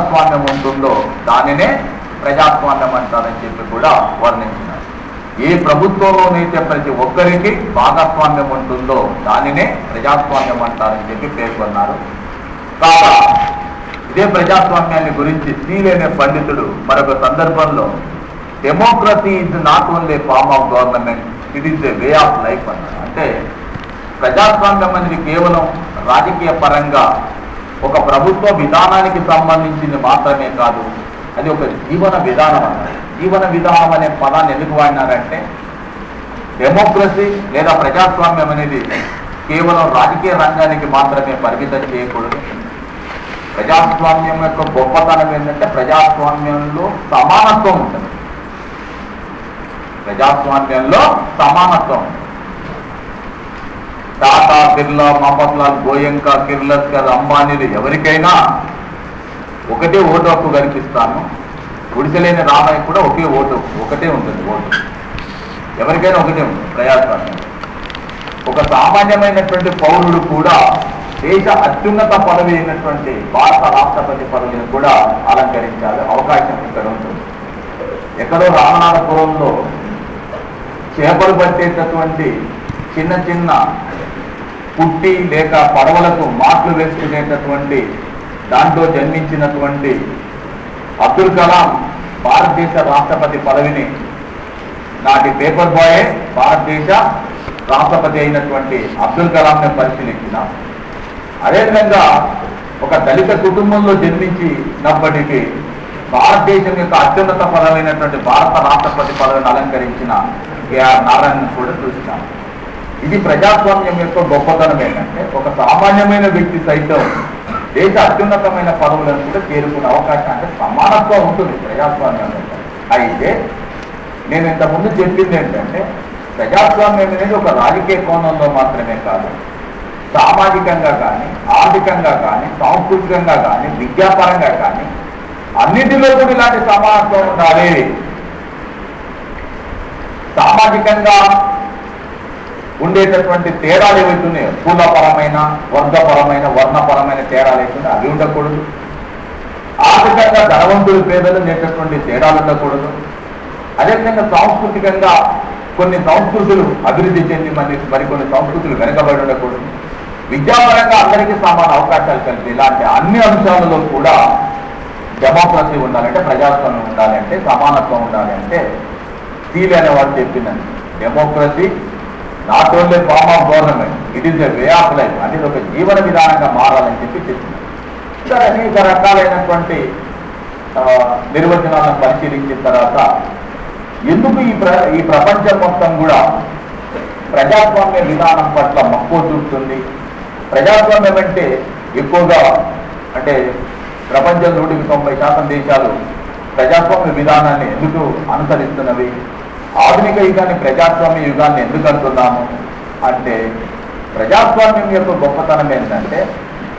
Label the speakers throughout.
Speaker 1: స్వామ్యం ఉంటుందో దానినే ప్రజాస్వామ్యం అంటారని చెప్పి కూడా వర్ణించినారు. ఏ ప్రభుత్వంలోనైతే ప్రతి ఒక్కరికి భాగస్వామ్యం ఉంటుందో దానినే ప్రజాస్వామ్యం అంటారని చెప్పి పేర్కొన్నారు. కాగా ఇదే ప్రజాస్వామ్యాన్ని గురించి స్టీల్ అనే పండితుడు మరొక సందర్భంలో democracy is not only form of government, it is a way of life అన్నారు. అంటే ప్రజాస్వామ్యం అనేది కేవలం రాజకీయ పరంగా ఒక ప్రభుత్వ విధానానికి సంబంధించింది మాత్రమే కాదు, అది ఒక జీవన విధానం అన్నారు. జీవన విధానం అనే పదాన్ని ఎందుకు వాడినారంటే డెమోక్రసీ లేదా ప్రజాస్వామ్యం అనేది కేవలం రాజకీయ రంగానికి మాత్రమే పరిమితం చేయకూడదు. ప్రజాస్వామ్యం యొక్క గొప్పతనం ఏంటంటే ప్రజాస్వామ్యంలో సమానత్వం ఉంటుంది. ప్రజాస్వామ్యంలో సమానత్వం. టాటా, బిర్లా, మహమ్మద్లాల్, గోయంకా, కిర్లస్కర్, అంబానీలు ఎవరికైనా ఒకటే ఓటు హక్కు కల్పిస్తాను. గుడిసెలేని రామయ్య కూడా ఒకటే ఉంటుంది ఓటు. ఎవరికైనా ఒకటే ఉంటుంది ప్రజాస్వామ్యం. ఒక సామాన్యమైనటువంటి పౌరుడు కూడా దేశ అత్యున్నత పదవి అయినటువంటి భారత రాష్ట్రపతి పదవిని కూడా అలంకరించాలి అవకాశం ఇక్కడ ఉంటుంది. ఎక్కడో రామనాథపురంలో చేపలు పట్టేటటువంటి చిన్న చిన్న పుట్టి లేక పడవలకు మాటలు వేసుకునేటటువంటి దాంట్లో జన్మించినటువంటి అబ్దుల్ కలాం భారతదేశ రాష్ట్రపతి పదవిని నాటి పేపర్ బాయే భారతదేశ రాష్ట్రపతి అయినటువంటి అబ్దుల్ కలాంని పరిశీలించిన. అదేవిధంగా ఒక దళిత కుటుంబంలో జన్మించినప్పటికీ భారతదేశం యొక్క అత్యున్నత పదమైనటువంటి భారత రాష్ట్రపతి పదవిని అలంకరించిన కేఆర్ నారాయణను కూడా చూసినాం. ఇది ప్రజాస్వామ్యం యొక్క గొప్పతనం ఏంటంటే ఒక సామాన్యమైన వ్యక్తి సైతం దేశ అత్యున్నతమైన పదవులను కూడా చేరుకునే అవకాశం అంటే సమానత్వం ఉంటుంది ప్రజాస్వామ్యం. అయితే నేను ఇంతకుముందు చెప్పింది ఏంటంటే ప్రజాస్వామ్యం అనేది ఒక రాజకీయ కోణంలో మాత్రమే కాదు, సామాజికంగా కానీ, ఆర్థికంగా కానీ, సాంస్కృతికంగా కానీ, విద్యాపరంగా కానీ అన్నింటిలో కూడా ఇలాంటి సమానత్వం ఉండాలి. సామాజికంగా ఉండేటటువంటి తేడాలు ఏవైతున్నాయో కులపరమైన, వర్గపరమైన, వర్ణపరమైన తేడాలు ఏవైతున్నాయో అవి ఉండకూడదు. ఆర్థికంగా ధనవంతులు పేదలు ఉండేటటువంటి తేడాలు ఉండకూడదు. అదేవిధంగా సాంస్కృతికంగా కొన్ని సంస్కృతులు అభివృద్ధి చెంది మరికొన్ని సంస్కృతులు వెనకబడి ఉండకూడదు. విద్యాపరంగా అందరికీ సమాన అవకాశాలు కలిపి ఇలాంటి అన్ని అంశాలలో కూడా డెమోక్రసీ ఉండాలంటే, ప్రజాస్వామ్యం ఉండాలంటే, సమానత్వం ఉండాలంటే స్టీల్ అనేవాడు చెప్పిందండి democracy not only form of government, it is a way of life, అనేది ఒక జీవన విధానంగా మారాలని చెప్పి చెప్పింది. ఇంకా అనేక రకాలైనటువంటి నిర్వచనాలను పరిశీలించిన తర్వాత ఎందుకు ఈ ప్రపంచం మొత్తం కూడా ప్రజాస్వామ్య విధానం పట్ల మక్కువ చూపుతుంది? ప్రజాస్వామ్యం అంటే ఎక్కువగా అంటే ప్రపంచం 190% దేశాలు ప్రజాస్వామ్య విధానాన్ని ఎందుకు అనుసరిస్తున్నవి? ఆధునిక యుగాన్ని ప్రజాస్వామ్య యుగాన్ని ఎందుకు అంటున్నాము అంటే ప్రజాస్వామ్యం యొక్క గొప్పతనం ఏంటంటే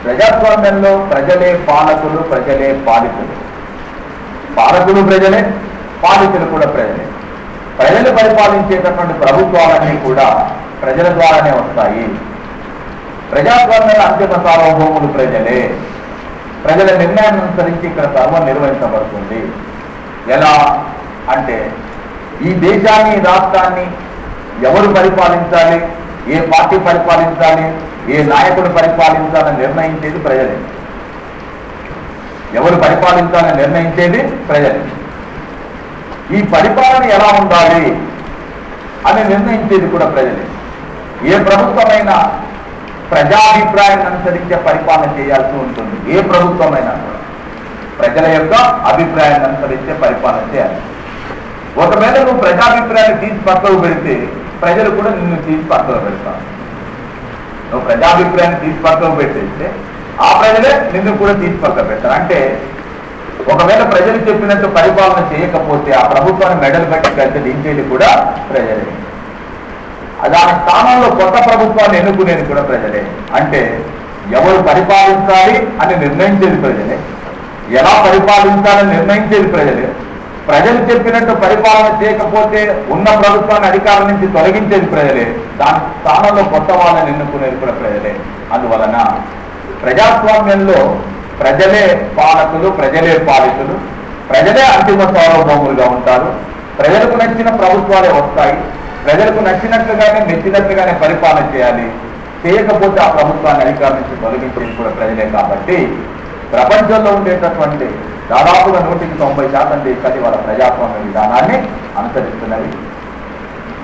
Speaker 1: ప్రజాస్వామ్యంలో ప్రజలే పాలకులు, ప్రజలే పాలితులు. పాలకులు ప్రజలే, పాలితులు కూడా ప్రజలే. ప్రజలు పరిపాలించేటటువంటి ప్రభుత్వాలన్నీ కూడా ప్రజల ద్వారానే వస్తాయి. ప్రజాస్వామ్యంలో అంతిమ సార్వభౌములు ప్రజలే. ప్రజల నిర్ణయాన్ని అనుసరించి ఇక్కడ సర్వం నిర్వహించబడుతుంది. ఎలా అంటే ఈ దేశాన్ని, రాష్ట్రాన్ని ఎవరు పరిపాలించాలి, ఏ పార్టీ పరిపాలించాలి, ఏ నాయకుడు పరిపాలించాలని నిర్ణయించేది ప్రజలే. ఎవరు పరిపాలించాలని నిర్ణయించేది ప్రజలే. ఈ పరిపాలన ఎలా ఉండాలి అని నిర్ణయించేది కూడా ప్రజలే. ఏ ప్రభుత్వమైనా ప్రజాభిప్రాయాన్ని అనుసరించే పరిపాలన చేయాల్సి ఉంటుంది. ఏ ప్రభుత్వమైనా కూడా ప్రజల యొక్క అభిప్రాయాన్ని అనుసరించే పరిపాలన చేయాలి. ఒకవేళ నువ్వు ప్రజాభిప్రాయాన్ని తీసి పక్కకు పెడితే ప్రజలు కూడా నిన్ను తీసి పక్కకు పెడతారు. నువ్వు ప్రజాభిప్రాయాన్ని తీసి పక్కకు పెట్టేస్తే ఆ ప్రజలే నిన్ను కూడా తీసి పక్కకు పెడతారు. అంటే ఒకవేళ ప్రజలు చెప్పినట్టు పరిపాలన చేయకపోతే ఆ ప్రభుత్వాన్ని మెడలు పెట్టి కలిసి దించేది కూడా ప్రజలే. దాని స్థానంలో కొత్త ప్రభుత్వాన్ని ఎన్నుకునేది కూడా ప్రజలే. అంటే ఎవరు పరిపాలించాలి అని నిర్ణయించేది ప్రజలే, ఎలా పరిపాలించాలని నిర్ణయించేది ప్రజలే. ప్రజలు చెప్పినట్టు పరిపాలన చేయకపోతే ఉన్న ప్రభుత్వాన్ని అధికారం నుంచి తొలగించేది ప్రజలే. దాని స్థానంలో కొత్త వాళ్ళని ఎన్నుకునేది కూడా ప్రజలే. అందువలన ప్రజాస్వామ్యంలో ప్రజలే పాలకులు, ప్రజలే పాలితులు, ప్రజలే అంతిమ సార్వభౌములుగా ఉంటారు. ప్రజలకు నచ్చిన ప్రభుత్వాలే వస్తాయి. ప్రజలకు నచ్చినట్లుగానే మెచ్చినట్లుగానే పరిపాలన చేయాలి. చేయకపోతే ఆ ప్రభుత్వాన్ని అధికారం నుంచి తొలగించేది కూడా ప్రజలే. కాబట్టి ప్రపంచంలో ఉండేటటువంటి దాదాపుగా 190% దేశాలు వాళ్ళ ప్రజాస్వామ్య విధానాన్ని అనుసరిస్తున్నవి.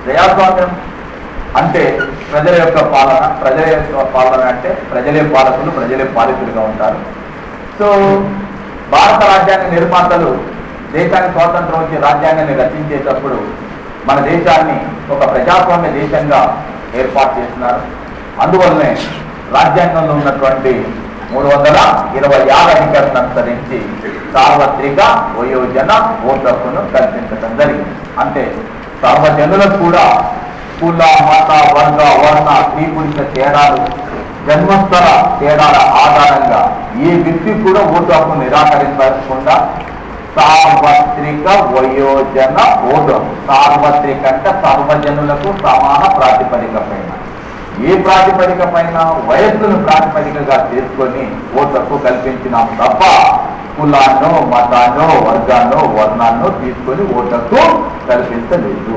Speaker 1: ప్రజాస్వామ్యం అంటే ప్రజల యొక్క పాలన. ప్రజల యొక్క పాలన అంటే ప్రజలే పాలకులు, ప్రజలే పాలితులుగా ఉంటారు. సో భారత రాజ్యాంగ నిర్మాతలు దేశానికి స్వాతంత్రం వచ్చి రాజ్యాంగాన్ని రచించేటప్పుడు మన దేశాన్ని ఒక ప్రజాస్వామ్య దేశంగా ఏర్పాటు చేస్తున్నారు. అందువల్లనే రాజ్యాంగంలో ఉన్నటువంటి 326 అధికారులను అనుసరించి సార్వత్రిక వయోజన ఓటు హక్కును కల్పించడం జరిగింది. అంటే సర్వజనులకు కూడా కుల, మత, వర్గ, వర్ణ, స్త్రీ పురుష తేడాలు, జన్మస్థల తేడాల ఆధారంగా ఏ వ్యక్తి కూడా ఓటు హక్కు నిరాకరించకుండా సార్వత్రిక వయోజన ఓటు. సార్వత్రిక అంటే సర్వజనులకు సమాన ప్రాతిపదిక పైన, ఏ ప్రాతిపదిక పైన వయస్సును ప్రాతిపదికగా చేసుకొని ఓటు హక్కు కల్పించినాం తప్ప కులాన్నో, మతాన్నో, వర్గాన్నో, వర్ణాన్నో తీసుకొని ఓటు హక్కు కల్పించలేదు.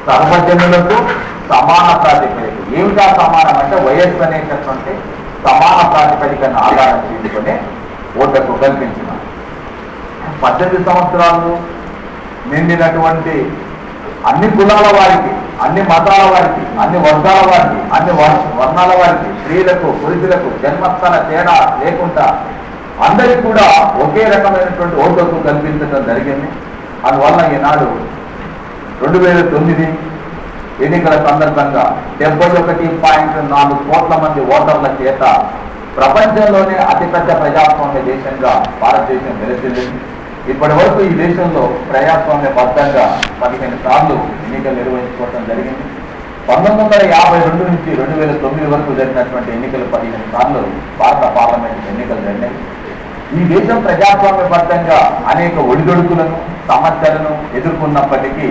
Speaker 1: సర్వజనులకు సమాన ప్రాతిపదిక. ఏమిటా సమానం అంటే వయస్సు అనేటటువంటి సమాన ప్రాతిపదికను ఆధారం చేసుకుని ఓటు హక్కు కల్పించినాం. 18 సంవత్సరాలు నిండినటువంటి అన్ని కులాల వారికి, అన్ని మతాల వారికి, అన్ని వర్గాల వారికి, అన్ని వర్ణాల వారికి, స్త్రీలకు, పురుషులకు జన్మస్థల తేడా లేకుండా అందరికీ కూడా ఒకే రకమైనటువంటి ఓటు హక్కు కల్పించడం జరిగింది. అందువల్ల ఈనాడు 2009 ఎన్నికల సందర్భంగా 71.4 కోట్ల మంది ఓటర్ల చేత ప్రపంచంలోనే అతిపెద్ద ప్రజాస్వామ్య దేశంగా భారతదేశం నిలిచింది. ఇప్పటి వరకు ఈ దేశంలో ప్రజాస్వామ్యబద్ధంగా 15 సార్లు ఎన్నికలు నిర్వహించుకోవడం జరిగింది. 1952 నుంచి 2009 వరకు జరిగినటువంటి ఎన్నికలు 15 సార్లు భారత పార్లమెంట్ ఎన్నికలు జరిగినాయి. ఈ దేశం ప్రజాస్వామ్యబద్ధంగా అనేక ఒడిదొడుకులను, సమస్యలను ఎదుర్కొన్నప్పటికీ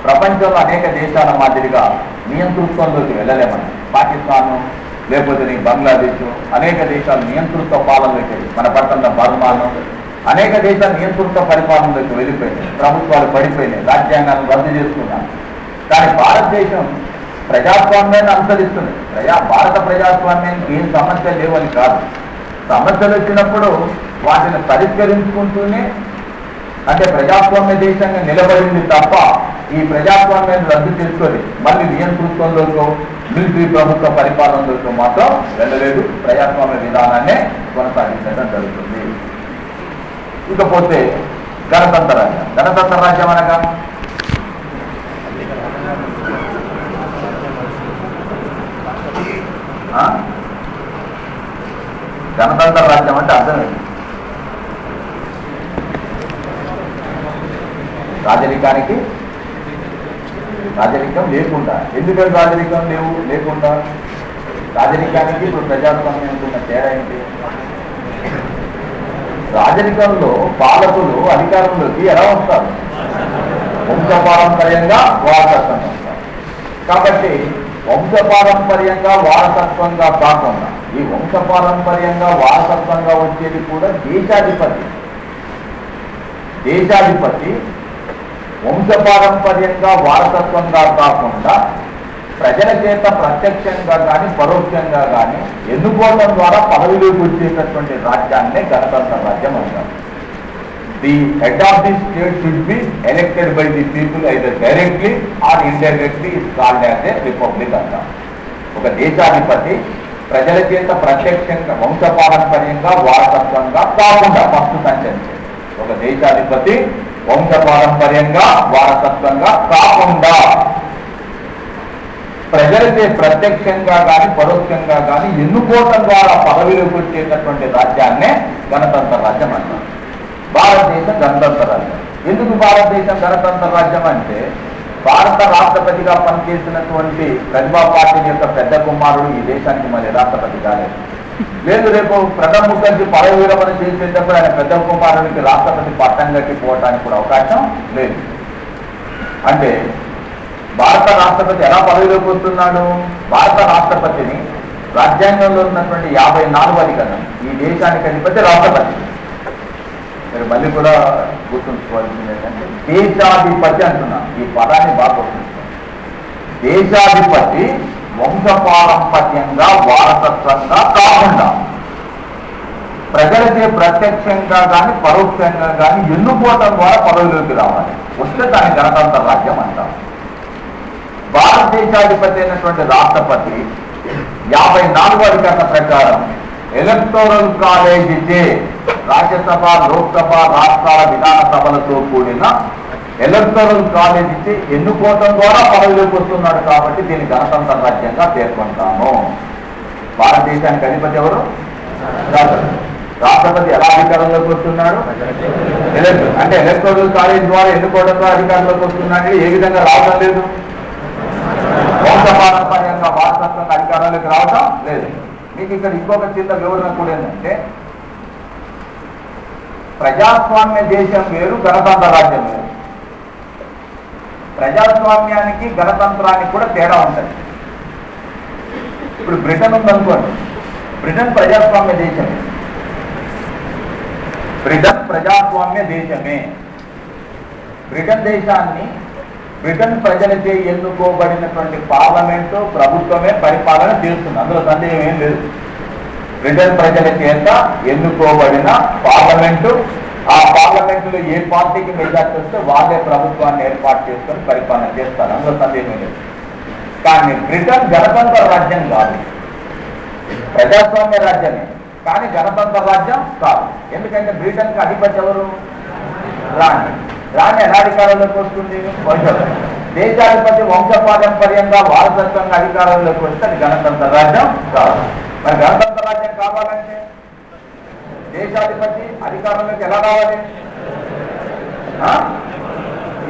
Speaker 1: ప్రపంచంలో అనేక దేశాల మాదిరిగా నియంతృత్వంలోకి వెళ్ళలేమని. పాకిస్తాను, లేకపోతే బంగ్లాదేశ్, అనేక దేశాలు నియంతృత్వ పాలనలోకి, మన పట్టణ బర్మాను, అనేక దేశాలు నియంతృత్వ పరిపాలనలోకి వెళ్ళిపోయినాయి. ప్రభుత్వాలు పడిపోయినాయి, రాజ్యాంగాన్ని రద్దు చేసుకున్నాయి. కానీ భారతదేశం ప్రజాస్వామ్యాన్ని అనుసరిస్తుంది. భారత ప్రజాస్వామ్యానికి ఏం సమస్యలు లేవని కాదు. సమస్యలు వచ్చినప్పుడు వాటిని పరిష్కరించుకుంటూనే అంటే ప్రజాస్వామ్య దేశంగా నిలబడింది తప్ప ఈ ప్రజాస్వామ్యాన్ని రద్దు చేసుకొని మళ్ళీ నియంతృత్వంలోకో, మిలిటరీ ప్రభుత్వ పరిపాలనలోకో మాత్రం వెళ్ళలేదు. ప్రజాస్వామ్య విధానాన్నే కొనసాగించడం జరుగుతుంది. ఇకపోతే గణతంత్ర రాజ్యం. గణతంత్ర రాజ్యం అనగా గణతంత్ర రాజ్యం అంటే అర్థమైంది. రాజరికం లేకుండా. ఎందుకంటే రాజరికం లేకుండా రాజరికానికి ఇప్పుడు ప్రజాస్వామ్యానికి ఉన్న తేడా ఏంటి? రాజరికంలో పాలకులు అధికారంలోకి ఎలా వస్తారు? వంశపారంపర్యంగా వారసత్వంగా వస్తారు. కాబట్టి వంశపారంపర్యంగా వారసత్వంగా కాకుండా ఈ వంశపారంపర్యంగా వారసత్వంగా వచ్చేది కూడా దేశాధిపతి వంశపారంపర్యంగా వారసత్వంగా కాకుండా ప్రజల చేత ప్రత్యక్షంగా కానీ పరోక్షంగా కానీ ఎన్నుకోవడం ద్వారా పదవిలోకి వచ్చేటటువంటి రాజ్యాన్నే గణతంత్ర రాజ్యం అంటారు. The head of the state should be elected by the people either directly or indirectly is called as a republic అంటారు. ఒక దేశాధిపతి ప్రజల చేత ప్రత్యక్షంగా వంశపారంపర్యంగా వారసత్వంగా కాకుండా ఫస్ట్ సంచరించేది. ఒక దేశాధిపతి వంశపారంపర్యంగా వారసత్వంగా కాకుండా ప్రజలచే ప్రత్యక్షంగా కానీ పరోక్షంగా కానీ ఎన్నుకోవటం ద్వారా పదవిలోకి వచ్చేటటువంటి రాజ్యాన్నే గణతంత్ర రాజ్యం అంటారు. భారతదేశం గణతంత్ర రాజ్యం. ఎందుకు భారతదేశం గణతంత్ర రాజ్యం అంటే భారత రాష్ట్రపతిగా పనిచేసినటువంటి ప్రతిభా పాటిల్ యొక్క పెద్ద కుమారుడు ఈ దేశానికి మళ్ళీ రాష్ట్రపతి కాలేదు. లేదు, రేపు ప్రణబ్ ముఖర్జీ పదవి విరమణ చేసేటప్పుడు ఆయన పెద్ద కుమారుడికి రాష్ట్రపతి పట్టం కట్టిపోవడానికి కూడా అవకాశం లేదు. అంటే భారత రాష్ట్రపతి ఎలా పదవిలోకి వస్తున్నాడు? భారత రాష్ట్రపతిని రాజ్యాంగంలో ఉన్నటువంటి 54వ అధికరణం ఈ దేశానికి అధిపతి రాష్ట్రపతి. మీరు మళ్ళీ కూడా గుర్తుంచుకోవాల్సింది ఏంటంటే దేశాధిపతి అంటున్నాను. ఈ పదాన్ని బాగా గుర్తుంచుకోండి. దేశాధిపతి వంశపారంపర్యంగా వారసత్వంగా కాకుండా ప్రజలచే ప్రత్యక్షంగా కానీ పరోక్షంగా కానీ ఎన్నుకోవటం ద్వారా పదవిలోకి రావాలి. వస్తే దాని గణతంత్ర రాజ్యం అంటారు. భారతదేశాధిపతి అయినటువంటి రాష్ట్రపతి 54వ అధికరణ ప్రకారం ఎలక్టోరల్ కాలేజీచే రాజ్యసభ, లోక్సభ, రాష్ట్రాల విధానసభలతో కూడిన ఎలక్టోరల్ కాలేజీచే ఎన్నుకోవటం ద్వారా పదవిలోకి వస్తున్నాడు. కాబట్టి దీన్ని గణతంత్ర రాజ్యంగా పేర్కొంటాము. భారతదేశానికి అధిపతి ఎవరు? రాష్ట్రపతి ఎలా అధికారంలోకి వస్తున్నాడు? అంటే ఎలక్టోరల్ కాలేజ్ ద్వారా ఎన్నుకోవడం ద్వారా అధికారంలోకి వస్తున్నాడు. ఏ విధంగా రావడం లేదు? వంశపారంపర్యంగా వారసత్వంగా అధికారంలోకి రావడం లేదు. మీకు ఇక్కడ ఇంకొక చిన్న వివరణ కూడా ఏంటంటే ప్రజాస్వామ్య దేశం వేరు, గణతంత్ర రాజ్యం వేరు. ప్రజాస్వామ్యానికి గణతంత్రానికి కూడా తేడా ఉంటుంది. ఇప్పుడు బ్రిటన్ ఉందనుకోండి, బ్రిటన్ ప్రజాస్వామ్య దేశమే. బ్రిటన్ ప్రజాస్వామ్య దేశమే. బ్రిటన్ దేశాన్ని బ్రిటన్ ప్రజలచే ఎన్నుకోబడినటువంటి పార్లమెంటు, ప్రభుత్వమే పరిపాలన చేస్తుంది. అందులో సందేహం ఏం లేదు. బ్రిటన్ ప్రజల చేత ఎన్నుకోబడిన పార్లమెంటు, ఆ పార్లమెంటులో ఏ పార్టీకి మెజార్టీ వస్తే వాళ్ళే ప్రభుత్వాన్ని ఏర్పాటు చేసుకొని పరిపాలన చేస్తారు. అందులో సందేహం లేదు. కానీ బ్రిటన్ గణతంత్ర రాజ్యం కాదు, ప్రజాస్వామ్య రాజ్యమే. కానీ గణతంత్ర రాజ్యం కాదు. ఎందుకంటే బ్రిటన్కి అధిపతి ఎవరు? రాణి. రాణి ఎలా అధికారంలోకి వస్తుంది? వంశపారం. దేశాధిపతి వంశపారంపర్యంగా వారసత్వంగా అధికారంలోకి వస్తే అది గణతంత్ర రాజ్యం కాదు. మరి గణతంత్ర రాజ్యం కావాలంటే దేశాధిపతి అధికారంలోకి ఎలా రావాలి?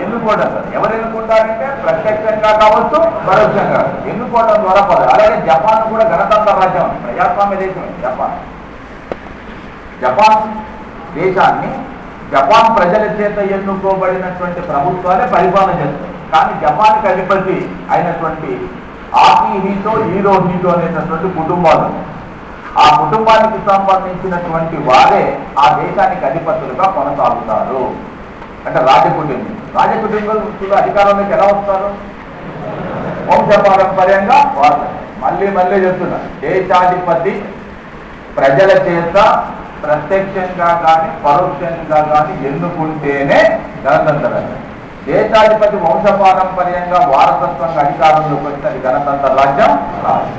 Speaker 1: ఎన్నుకోవడం. ఎవరు ఎన్నుకుంటారంటే ప్రత్యక్షంగా కావచ్చు, పరోక్షంగా ఎన్నుకోవడం ద్వారా పదవి. అలాగే జపాన్ కూడా గణతంత్ర రాజ్యం, ప్రజాస్వామ్య దేశం. జపాన్ దేశాన్ని జపాన్ ప్రజల చేత ఎన్నుకోబడినటువంటి ప్రభుత్వాలే పరిపాలన చేస్తారు. కానీ జపాన్కి అధిపతి అయినటువంటి ఆకిహిటో, హీరోహిటో అనేటటువంటి కుటుంబాలు, ఆ కుటుంబానికి సంబంధించినటువంటి వారే ఆ దేశానికి అధిపతులుగా కొనసాగుతారు. అంటే రాజకుటుంబం. రాజకుటుంబంలో అధికారంలోకి ఎలా వస్తారు? వంశపారంపర్యంగా వారు. మళ్ళీ చెప్తున్నారు, దేశాధిపతి ప్రజల చేత ప్రత్యక్షంగా కానీ పరోక్షంగా కానీ ఎన్నుకుంటేనే గణతంత్ర రాజ్యం. దేశాధిపతి వంశపారంపర్యంగా వారసత్వంగా అధికారంలోకి వస్తే అది గణతంత్ర రాజ్యం కాదు.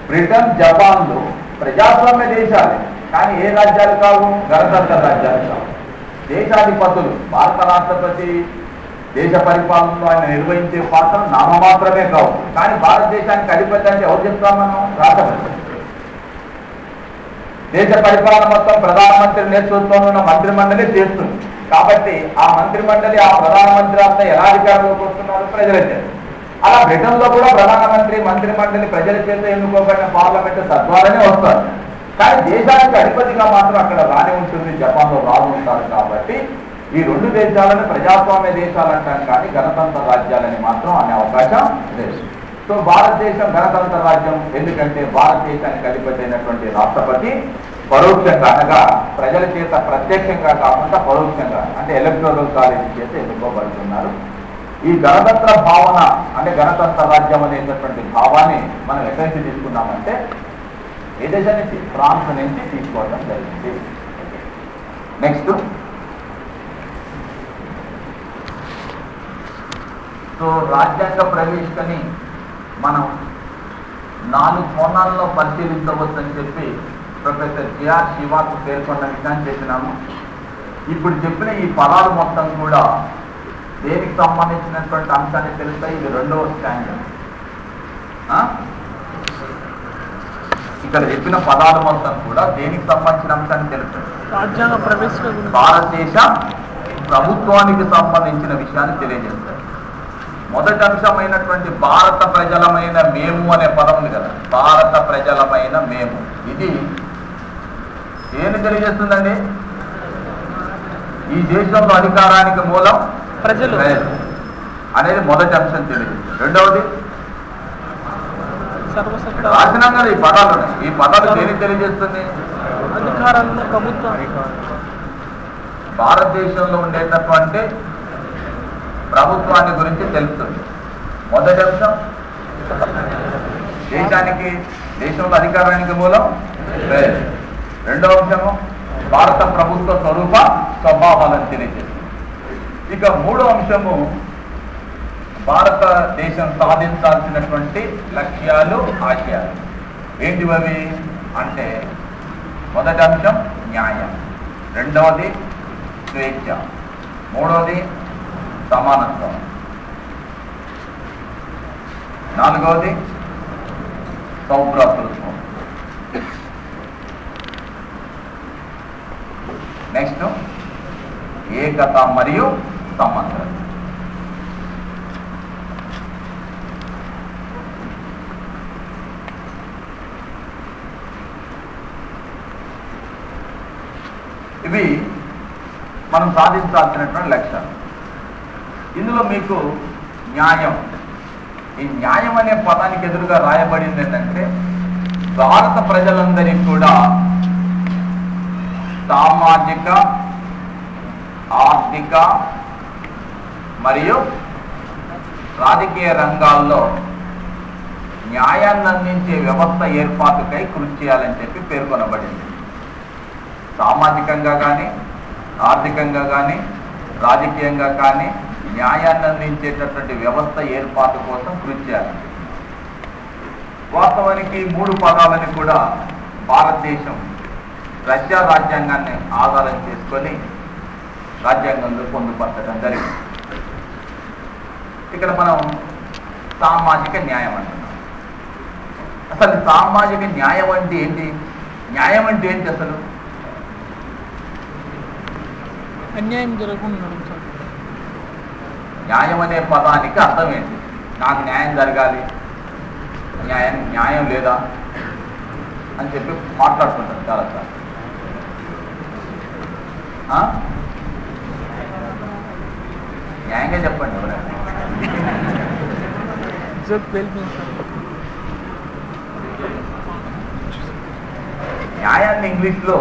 Speaker 1: బ్రిటన్, జపాన్లు ప్రజాస్వామ్య దేశాలే, కానీ ఏ రాజ్యాలు కావు? గణతంత్ర రాజ్యాలు కావు. దేశాధిపతులు, భారత రాష్ట్రపతి దేశ పరిపాలనలో ఆయన నిర్వహించే పాత్ర నామమాత్రమే కావు. కానీ భారతదేశానికి అధిపతి అంటే ఎవరు చెప్తాం మనం? రాష్ట్రపతి. దేశ పరిపాలన మొత్తం ప్రధానమంత్రి నేతృత్వంలో ఉన్న మంత్రిమండలి చేస్తుంది. కాబట్టి ఆ మంత్రిమండలి, ఆ ప్రధానమంత్రి అంతా ఎలా అధికారంలోకి వస్తున్నారు? ప్రజల చేత. అలా బ్రిటన్లో కూడా ప్రధానమంత్రి, మంత్రిమండలి ప్రజల చేత ఎన్నుకోబడిన పార్లమెంటు తద్వారానే వస్తారు. కానీ దేశానికి అధిపతిగా మాత్రం అక్కడ రాని ఉంటుంది, జపాన్లో రాను ఉంటారు. కాబట్టి ఈ రెండు దేశాలను ప్రజాస్వామ్య దేశాలు అంటాం, కానీ గణతంత్ర రాజ్యాలని మాత్రం అనే అవకాశం లేదు. సో భారతదేశం గణతంత్ర రాజ్యం. ఎందుకంటే భారతదేశానికి అధిపతి అయినటువంటి రాష్ట్రపతి పరోక్షంగా, అనగా ప్రజల చేత ప్రత్యక్షంగా కాకుండా పరోక్షంగా, అంటే ఎలక్టోరల్ కాలేజీ చేత ఎన్నుకోబడుతున్నారు. ఈ గణతంత్ర భావన, అంటే గణతంత్ర రాజ్యం అనేటటువంటి భావాన్ని మనం ఎక్కడి నుంచి తీసుకున్నామంటే ఏ దేశం నుంచి? ఫ్రాన్స్ నుంచి తీసుకోవడం జరిగింది. నెక్స్ట్, సో రాజ్యాంగ ప్రవేశికని మనం 4 కోణాల్లో పరిశీలించవచ్చని చెప్పి ప్రొఫెసర్ జిఆర్ శివాకు పేర్కొన్న విషయాన్ని చెప్పినాము. ఇప్పుడు చెప్పిన ఈ పదాలు మొత్తం కూడా దేనికి సంబంధించినటువంటి అంశాన్ని తెలుస్తాయి. ఇది 2వ స్టాండర్డ్. ఇక్కడ చెప్పిన పదాలు మొత్తం కూడా దేనికి సంబంధించిన అంశాన్ని తెలుస్తుంది?
Speaker 2: రాజ్యాంగ ప్రవేశిక,
Speaker 1: భారతదేశ ప్రభుత్వానికి సంబంధించిన విషయాన్ని తెలియజేస్తారు. మొదటి అంశమైనటువంటి భారత ప్రజలమైన మేము అనే పదం ఉంది కదా, భారత ప్రజలమైన మేము, ఇది ఏమి తెలియజేస్తుందండి? ఈ దేశంలో అధికారానికి మూలం ప్రజలు అనేది మొదటి అంశం తెలియజేస్తుంది. రెండవది రాసినాం కదా ఈ పదాలు. ఈ పదాలు దేని తెలియజేస్తుంది?
Speaker 2: అధికారాలను ప్రభుత్వం
Speaker 1: భారతదేశంలో ఉండేటటువంటి ప్రభుత్వాన్ని గురించి తెలుస్తుంది. మొదటి అంశం దేశంలో అధికారానికి మూలం ప్రజలు. రెండవ అంశము భారత ప్రభుత్వ స్వభావాలను తెలియజేస్తుంది. ఇక మూడో అంశము భారతదేశం సాధించాల్సినటువంటి లక్ష్యాలు, ఆశయాలు. ఏంటివవి అంటే మొదటి అంశం న్యాయం, రెండవది స్వేచ్ఛ, మూడవది సమానత్వం, నాలుగవది సౌభ్రాతృత్వం, నెక్స్ట్ ఏకత మరియు సమాంతరం. ఇవి మనం సాధించాల్సినటువంటి లక్ష్యాలు. ఇందులో మీకు న్యాయం, ఈ న్యాయం అనే పదానికి ఎదురుగా రాయబడింది ఏంటంటే భారత ప్రజలందరికీ కూడా సామాజిక, ఆర్థిక మరియు రాజకీయ రంగాల్లో న్యాయాన్ని అందించే వ్యవస్థ ఏర్పాటుకై కృషి చేయాలని చెప్పి పేర్కొనబడింది. సామాజికంగా కానీ, ఆర్థికంగా కానీ, రాజకీయంగా కానీ న్యాయాన్ని అందించేటటువంటి వ్యవస్థ ఏర్పాటు కోసం కృషి చేయాలి. వాస్తవానికి మూడు పదాలని కూడా భారతదేశం రష్యా రాజ్యాంగాన్ని ఆధారం చేసుకొని రాజ్యాంగంలో పొందుపరచడం జరిగింది. ఇక్కడ మనం సామాజిక న్యాయం అంటున్నాం. అసలు సామాజిక న్యాయం అంటే ఏంటి? న్యాయం అంటే ఏంటి అసలు?
Speaker 2: అన్యాయం జరగకుండా
Speaker 1: న్యాయం అనే పదానికి అర్థం ఏంటి? నాకు న్యాయం జరగాలి, న్యాయం లేదా అని చెప్పి మాట్లాడుతుంటారు చాలాసార్లు. న్యాయంగా చెప్పండి ఎవరైనా. న్యాయాన్ని ఇంగ్లీష్లో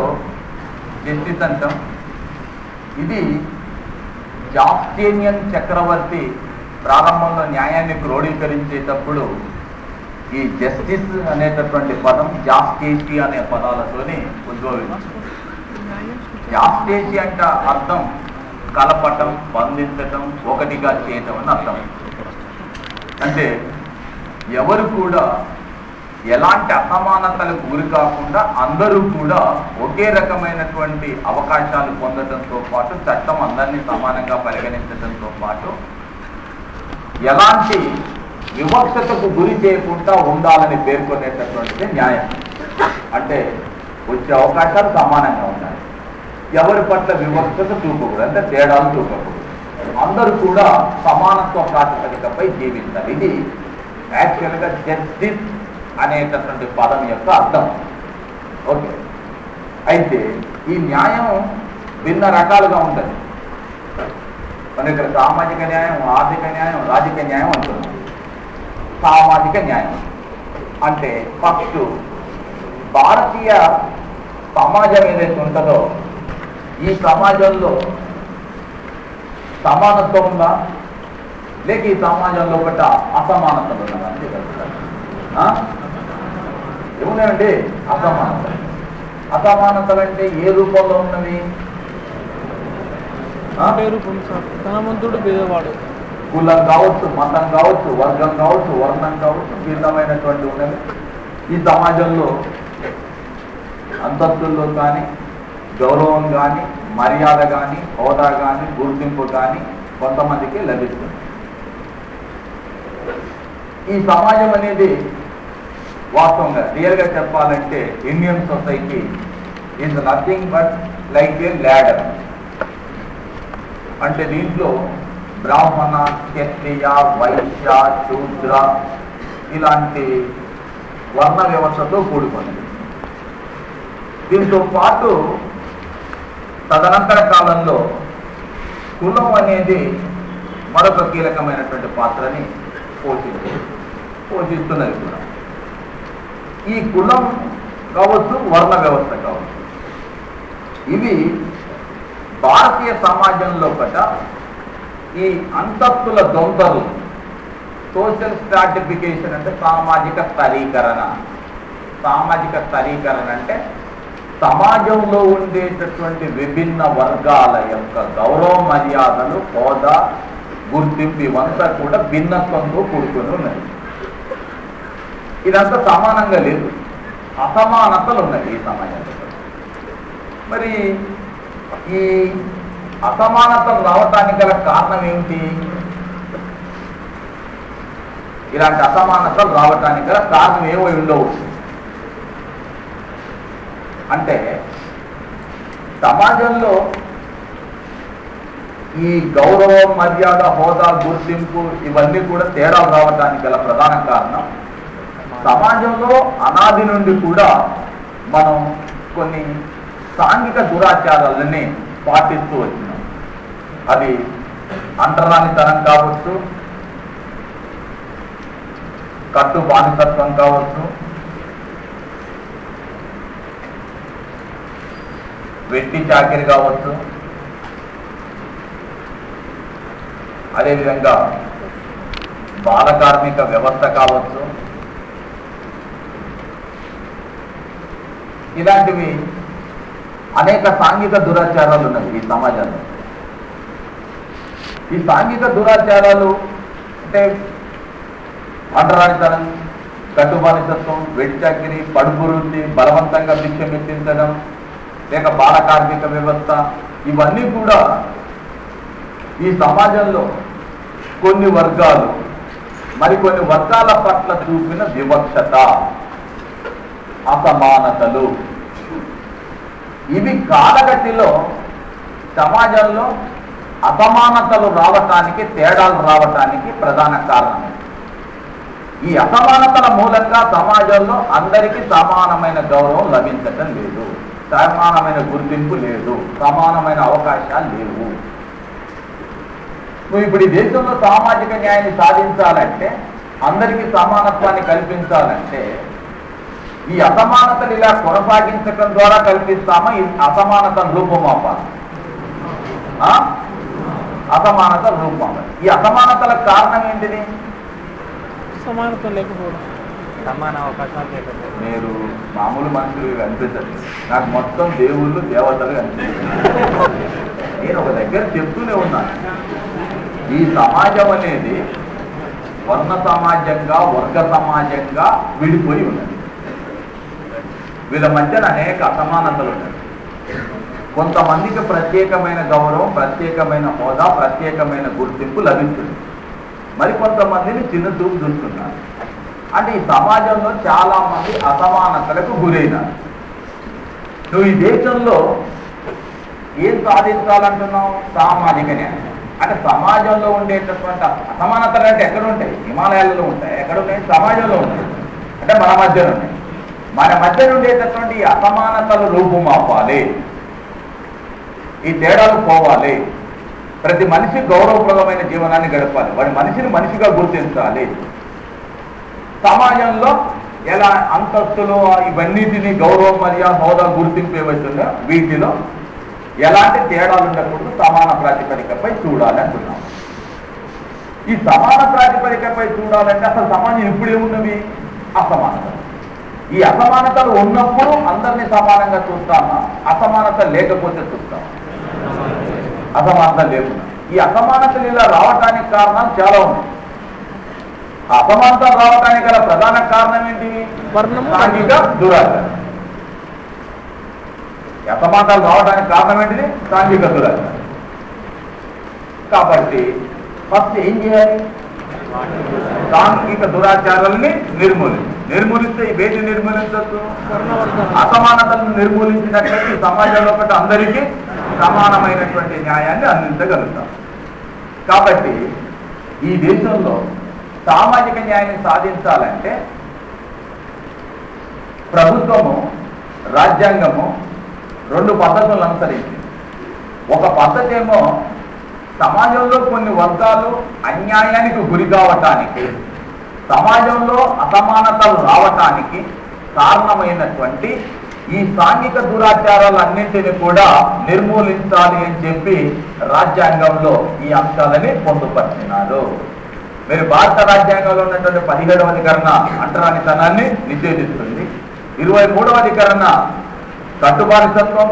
Speaker 1: జస్టిస్ అంటాం. ఇది జాస్టేనియన్ చక్రవర్తి ప్రారంభంలో న్యాయాన్ని క్రోడీకరించేటప్పుడు ఈ జస్టిస్ అనేటటువంటి పదం జాస్టేసి అనే పదాలతోనే ఉద్భవించింది. జాస్టేసి అంటే అర్థం కలపటం, బంధించటం, ఒకటిగా చేయటం అని అర్థం. అంటే ఎవరు కూడా ఎలాంటి అసమానతలకు గురి కాకుండా అందరూ కూడా ఒకే రకమైనటువంటి అవకాశాలు పొందడంతో పాటు చట్టం అందరినీ సమానంగా పరిగణించడంతో పాటు ఎలాంటి వివక్షతకు గురి చేయకుండా ఉండాలని పేర్కొనేటటువంటిది న్యాయం. అంటే వచ్చే అవకాశాలు సమానంగా ఉండాలి, ఎవరి పట్ల వివక్షత చూపకూడదు, అంటే తేడాలు చూపకూడదు, అందరూ కూడా సమానత్వ ప్రాతిపదికపై జీవించాలి. ఇది యాక్చువల్గా జస్టిస్ అనేటటువంటి పదం యొక్క అర్థం. ఓకే, అయితే ఈ న్యాయం భిన్న రకాలుగా ఉంటుంది. మన ఇక్కడ సామాజిక న్యాయం, ఆర్థిక న్యాయం, రాజకీయ న్యాయం అంటున్నాం. సామాజిక న్యాయం అంటే ఫస్ట్ భారతీయ సమాజం ఏదైతే ఉంటుందో ఈ సమాజంలో సమానత్వం ఉందా, లేక ఈ సమాజంలో పట్ల అసమానతలు ఉన్నదా అంటే ఏమున్నాయండి? అసమానతలు అంటే ఏ రూపంలో ఉన్నవి?
Speaker 2: ధనవంతుడు పేదవాడు,
Speaker 1: కులం కావచ్చు, మతం కావచ్చు, వర్గం కావచ్చు, వర్ణం కావచ్చు, భిన్నమైనటువంటి ఉన్నవి. ఈ సమాజంలో అంతస్తుల్లో కానీ, గౌరవం కానీ, మర్యాద కానీ, హోదా కానీ, గుర్తింపు కానీ కొంతమందికి లభిస్తుంది. ఈ సమాజం అనేది వాస్తవంగా రియల్గా చెప్పాలంటే Indian society is nothing but like A ladder. అంటే దీంట్లో బ్రాహ్మణ, క్షత్రియ, వైశ్య, శూద్ర ఇలాంటి వర్ణ వ్యవస్థతో కూడుకున్నది. దీంతో పాటు తదనంతర కాలంలో కులం అనేది మరొక కీలకమైనటువంటి పాత్రని పోషిస్తున్నది కూడా. ఈ కులం కావచ్చు, వర్ణ వ్యవస్థ కావచ్చు, ఇవి భారతీయ సమాజంలో పట ఈ అంతస్తుల దొంతలు, సోషల్ స్ట్రాటిఫికేషన్ అంటే సామాజిక స్థరీకరణ. సామాజిక స్థరీకరణ అంటే సమాజంలో ఉండేటటువంటి విభిన్న వర్గాల యొక్క గౌరవ మర్యాదలు, హోదా, గుర్తింపు ఇవంతా కూడా భిన్నత్వంతో కూడుకొని ఉన్నాయి. ఇదంతా సమానంగా లేదు, అసమానతలు ఉన్నాయి ఈ సమాజంలో. మరి ఈ అసమానతలు రావటానికి గల కారణం ఏమిటి? ఇలాంటి అసమానతలు రావటానికి గల కారణం ఏమై ఉండవచ్చు అంటే, సమాజంలో ఈ గౌరవం, మర్యాద, హోదా, గుర్తింపు ఇవన్నీ కూడా తేడాలు రావడానికి గల ప్రధాన కారణం, సమాజంలో అనాది నుండి కూడా మనం కొన్ని సాంఘిక దురాచారాలని పాటిస్తూ వచ్చినాం. అది అంటరానితనం కావచ్చు, కట్టు బానిసత్వం కావచ్చు, వెట్టి చాకిరి కావచ్చు, అదేవిధంగా బాల కార్మిక వ్యవస్థ కావచ్చు. ఇలాంటివి అనేక సాంఘిక దురాచారాలు ఉన్నాయి ఈ సమాజంలో. ఈ సాంఘిక దురాచారాలు అంటే అంటరానితనం, కట్టుబానిసత్వం, వెట్టి చాకిరి, పడుపు వృత్తి, బలవంతంగా భిక్ష మెట్టించడం, లేక బాల కార్మిక వ్యవస్థ, ఇవన్నీ కూడా ఈ సమాజంలో కొన్ని వర్గాలు మరికొన్ని వర్గాల పట్ల చూపిన వివక్షత, అసమానతలు, ఇవి కాలగతిలో సమాజంలో అసమానతలు రావటానికి, తేడాలు రావటానికి ప్రధాన కారణం. ఈ అసమానతల మూలంగా సమాజంలో అందరికీ సమానమైన గౌరవం లభించటం లేదు, సమానమైన గుర్తింపు లేదు, సమానమైన అవకాశాలు లేవు. నువ్వు ఇప్పుడు ఈ దేశంలో సామాజిక న్యాయాన్ని సాధించాలంటే, అందరికీ సమానత్వాన్ని కల్పించాలంటే, ఈ అసమానతలు ఇలా కొనసాగించడం ద్వారా కల్పిస్తామా? ఈ అసమానతల రూపమాపాలి, అసమానతల రూపమాపాలి. ఈ అసమానతలకు కారణం ఏంటిది?
Speaker 2: సమానత లేకపోవడం,
Speaker 3: సమాన అవకాశాలు లేకపోవడం.
Speaker 1: మీరు మామూలు మనుషులు కనిపించదు, నాకు మొత్తం దేవుళ్ళు, దేవతలు కనిపిస్తారు. నేను ఒక దగ్గర చెప్తూనే ఉన్నాను, ఈ సమాజం అనేది వర్ణ సమాజంగా, వర్గ సమాజంగా విడిపోయి ఉన్నది. వీళ్ళ మధ్యన అనేక అసమానతలు ఉన్నాయి. కొంతమందికి ప్రత్యేకమైన గౌరవం, ప్రత్యేకమైన హోదా, ప్రత్యేకమైన గుర్తింపు లభిస్తుంది, మరికొంతమందిని చిన్న చూపు చూస్తున్నారు. అంటే ఈ సమాజంలో చాలా మంది అసమానతలకు గురైనారు. నువ్వు ఈ దేశంలో ఏం సాధించాలంటున్నావు? సామాజిక న్యాయం. అంటే సమాజంలో ఉండేటటువంటి అసమానతలు అంటే ఎక్కడ ఉంటాయి? హిమాలయాలలో ఉంటాయి. ఎక్కడ ఉన్నాయి? సమాజంలో ఉంటాయి. అంటే మన మధ్యలో ఉన్నాయి. మన మధ్య ఉండేటటువంటి ఈ అసమానతలు రూపుమాపాలి, ఈ తేడాలు పోవాలి. ప్రతి మనిషి గౌరవప్రదమైన జీవనాన్ని గడపాలి, వాడి మనిషిని మనిషిగా గుర్తించాలి. సమాజంలో ఎలా అంతస్తులు, ఇవన్నిటిని గౌరవ మర్యాద, హోదా, గుర్తింపు ఏవైతుందో వీటిలో ఎలాంటి తేడాలు ఉండకూడదు, సమాన ప్రాతిపదికపై చూడాలి అంటున్నాం. ఈ సమాన ప్రాతిపదికపై చూడాలంటే అసలు సమాజం ఇప్పుడు ఏమున్నవి? అసమానత. ఈ అసమానతలు ఉన్నప్పుడు అందరినీ సమానంగా చూస్తామా? అసమానత లేకపోతే చూస్తామా? అసమానత లేకుండా. ఈ అసమానతలు ఇలా రావటానికి కారణాలు చాలా ఉన్నాయి. అసమానతలు రావటానికి గల ప్రధాన కారణం ఏంటి? సాంఘిక దురాచారం. అసమానతలు రావడానికి కారణం ఏంటిది? సాంఘిక దురాచారం. కాబట్టి ఫస్ట్ ఏం చేయాలి? సాంఘిక దురాచారాలని నిర్మూలిస్తే ఈ వేటి నిర్మూలించవచ్చు? అసమానతలను నిర్మూలించినట్లయితే ఈ సమాజంలో ఒకటి అందరికీ సమానమైనటువంటి న్యాయాన్ని అందించగలుగుతాం. కాబట్టి ఈ దేశంలో సామాజిక న్యాయాన్ని సాధించాలంటే ప్రభుత్వము, రాజ్యాంగము రెండు పద్ధతులను అనుసరించింది. ఒక పద్ధతి ఏమో సమాజంలో కొన్ని వర్గాలు అన్యాయానికి గురి కావటానికి, సమాజంలో అసమానతలు రావటానికి కారణమైనటువంటి ఈ సాంఘిక దురాచారాలన్నింటినీ కూడా నిర్మూలించాలి అని చెప్పి రాజ్యాంగంలో ఈ అంశాలని పొందుపరిచినారు. మీరు భారత రాజ్యాంగంలో ఉన్నటువంటి 17వ అధికరణ అంటరానితనాన్ని నిషేధిస్తుంది. 23వ అధికరణ కట్టుబానిసత్వం